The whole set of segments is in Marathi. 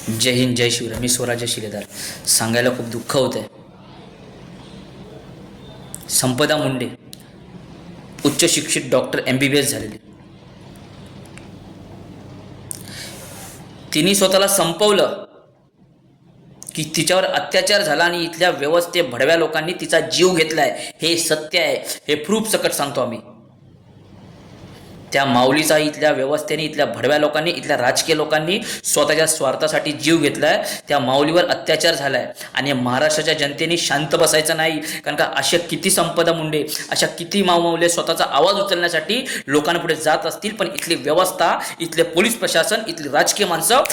जय हिंद, जय शिवराय. मी स्वराज्य शिलेदार. सांगायला खूप दुःख होत आहे. संपदा मुंडे उच्च शिक्षित डॉक्टर MBBS झालेली, तिने स्वतःला संपवलं की तिच्यावर अत्याचार झाला आणि इथल्या व्यवस्थे भडव्या लोकांनी तिचा जीव घेतलाय. हे सत्य आहे. हे प्रूफ सकट सांगतो आम्ही. त्या माऊलीचा इथल्या व्यवस्थेने, इथल्या भडव्या लोकांनी, इथल्या राजकीय लोकांनी स्वतःच्या स्वार्थासाठी जीव घेतलाय. त्या माऊलीवर अत्याचार झालाय आणि महाराष्ट्राच्या जनतेने शांत बसायचं नाही. कारण का अशा किती संपदा मुंडे, अशा किती माऊले स्वतःचा आवाज उचलण्यासाठी लोकांपुढे जात असतील, पण इथली व्यवस्था, इथले पोलीस प्रशासन, इथली राजकीय माणसं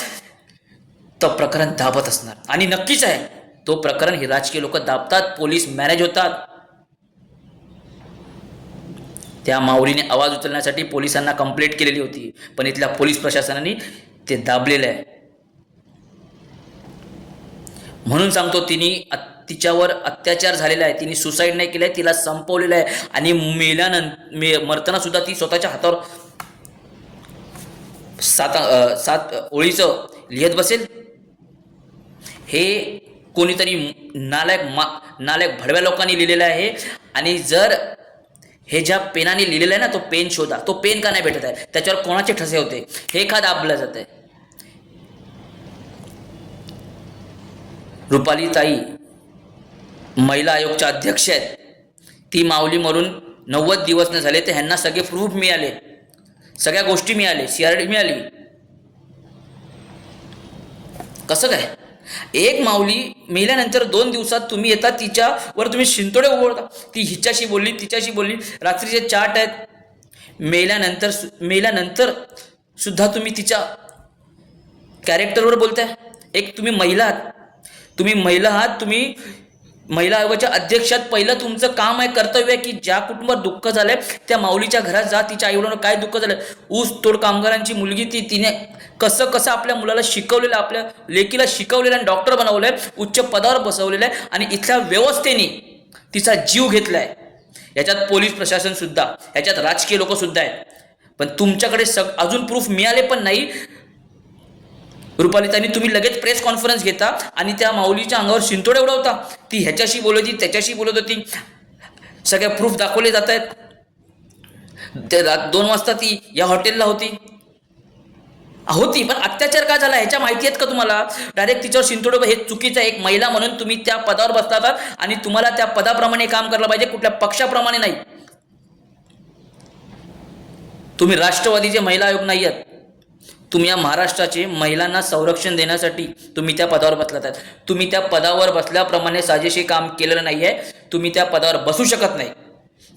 तो प्रकरण दाबत असणार. आणि नक्कीच आहे तो प्रकरण हे राजकीय लोक दाबतात, पोलीस मॅनेज होतात. त्या माऊलीने आवाज उचलण्यासाठी पोलिसांना कंप्लेंट केलेली होती, पण इथल्या पोलीस प्रशासनाने ते दाबलेलं आहे. म्हणून सांगतो, तिच्यावर अत्याचार झालेला आहे. तिने सुसाईड नाही केलंय, तिला संपवलेलं आहे. आणि मरताना सुद्धा ती स्वतःच्या हातावर सात ओळीचं लिहित बसेल. हे कोणीतरी नालायक भडव्या लोकांनी लिहिलेलं आहे. आणि जर हे ज्या पेनाने लिहिलेलं आहे ना, तो पेन शोधा. तो पेन का नाही भेटत आहे? त्याच्यावर कोणाचे ठसे होते हे का दाबलं जात आहे? रुपाली ताई महिला आयोगच्या अध्यक्ष आहेत. ती माऊली मरून 90 दिवस न झाले, तर ह्यांना सगळे प्रूफ मिळाले, सगळ्या गोष्टी मिळाले, CRD मिळाली. कसं काय? एक माऊली मेल्यानंतर 2 दिवसात तुम्ही येतात, तिच्यावर तुम्ही शिंतोडे उघडता. ती हिच्याशी बोलली, तिच्याशी बोलली, रात्रीचे चाट आहेत. मेल्यानंतर सुद्धा तुम्ही तिच्या कॅरेक्टरवर बोलताय. एक तुम्ही महिला आहात, तुम्ही महिला आयोगाच्या अध्यक्षात. पहिलं तुमचं काम आहे, कर्तव्य आहे की ज्या कुटुंबात दुःख झालंय त्या माऊलीच्या घरात जा. तिच्या आईवडिलांना काय दुःख झालं, ऊस तोड कामगारांची मुलगी, तिने कसं आपल्या मुलाला शिकवलेलं, आपल्या लेकीला शिकवलेलं आणि डॉक्टर बनवलंय, उच्च पदावर बसवलेलं आहे, आणि इथल्या व्यवस्थेने तिचा जीव घेतलाय. याच्यात पोलीस प्रशासन सुद्धा, याच्यात राजकीय लोक सुद्धा आहेत. पण तुमच्याकडे अजून प्रूफ मिळाले पण नाही. रुपालीताईंनी तुम्ही लगेच प्रेस कॉन्फरन्स घेता आणि त्या माऊलीच्या अंगावर शिंतोडे उडवता. ती ह्याच्याशी बोलत होती, त्याच्याशी बोलत होती, सगळे प्रूफ दाखवले जात आहेत. 2 वाजता ती या हॉटेलला होती, पण अत्याचार का झाला ह्याच्या माहिती आहेत का तुम्हाला? डायरेक्ट तिच्यावर शिंतोडे, हे चुकीचं आहे. एक महिला म्हणून तुम्ही त्या पदावर बसतात आणि तुम्हाला त्या पदाप्रमाणे काम करायला पाहिजे, कुठल्या पक्षाप्रमाणे नाही. तुम्ही राष्ट्रवादीचे महिला आयोग नाही आहात. तुम्ही या महाराष्ट्राचे महिलांना संरक्षण देण्यासाठी तुम्ही त्या पदावर बसलात आहात. तुम्ही त्या पदावर बसल्याप्रमाणे साजेशी काम केलेलं नाही आहे. तुम्ही त्या पदावर बसू शकत नाही.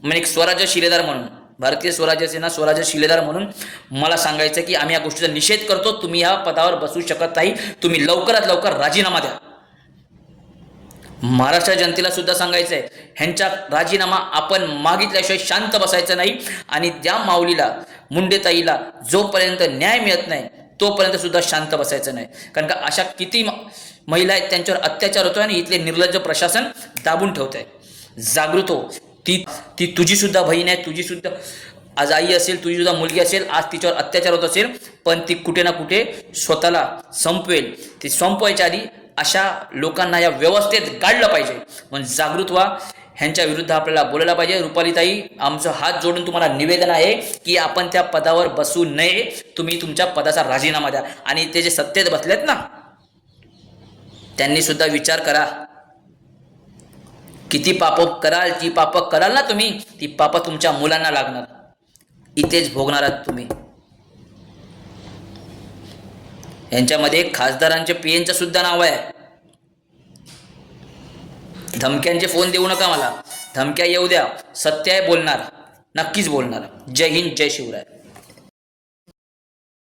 म्हणजे एक स्वराज्य शिलेदार म्हणून, भारतीय स्वराज्य सेना स्वराज्य शिलेदार म्हणून मला सांगायचं की आम्ही या गोष्टीचा निषेध करतो. तुम्ही या पदावर बसू शकत नाही. तुम्ही लवकरात लवकर राजीनामा द्या. महाराष्ट्र जनतेला सुद्धा सांगायचं आहे, ह्यांचा राजीनामा आपण मागितल्याशिवाय शांत बसायचं नाही. आणि त्या माऊलीला, मुंडेताईला जोपर्यंत न्याय मिळत नाही तोपर्यंत सुद्धा शांत बसायचं नाही. कारण का अशा किती महिला आहेत त्यांच्यावर अत्याचार होतोय आणि इथले निर्लज्ज प्रशासन दाबून ठेवत आहे. जागृत हो. ती तुझी सुद्धा बहीण आहे, तुझी सुद्धा आज आई असेल, तुझी सुद्धा मुलगी असेल. आज तिच्यावर अत्याचार होत असेल, पण ती कुठे ना कुठे स्वतःला संपवेल. ती संपवायच्या आधी अशा लोकांना या व्यवस्थेत गाडलं पाहिजे. पण जागृत व्हा. ह्यांच्या विरुद्ध आपल्याला बोलायला पाहिजे. रुपालीताई, आमचं हात जोडून तुम्हाला निवेदन आहे की आपण त्या पदावर बसू नये. तुम्ही तुमच्या पदाचा राजीनामा द्या. आणि ते जे सत्तेत बसलेत ना, त्यांनी सुद्धा विचार करा. किती पाप कराल, ती पाप कराल ना तुम्ही, ती पाप तुमच्या मुलांना लागणार, इथेच भोगणार आहात तुम्ही. यांच्यामध्ये खासदारांचे PNचं सुद्धा नाव आहे. धमक्यांचे फोन देऊ नका मला. धमक्या येऊ द्या, सत्य आहे, बोलणार, नक्कीच बोलणार. जय हिंद, जय शिवराय.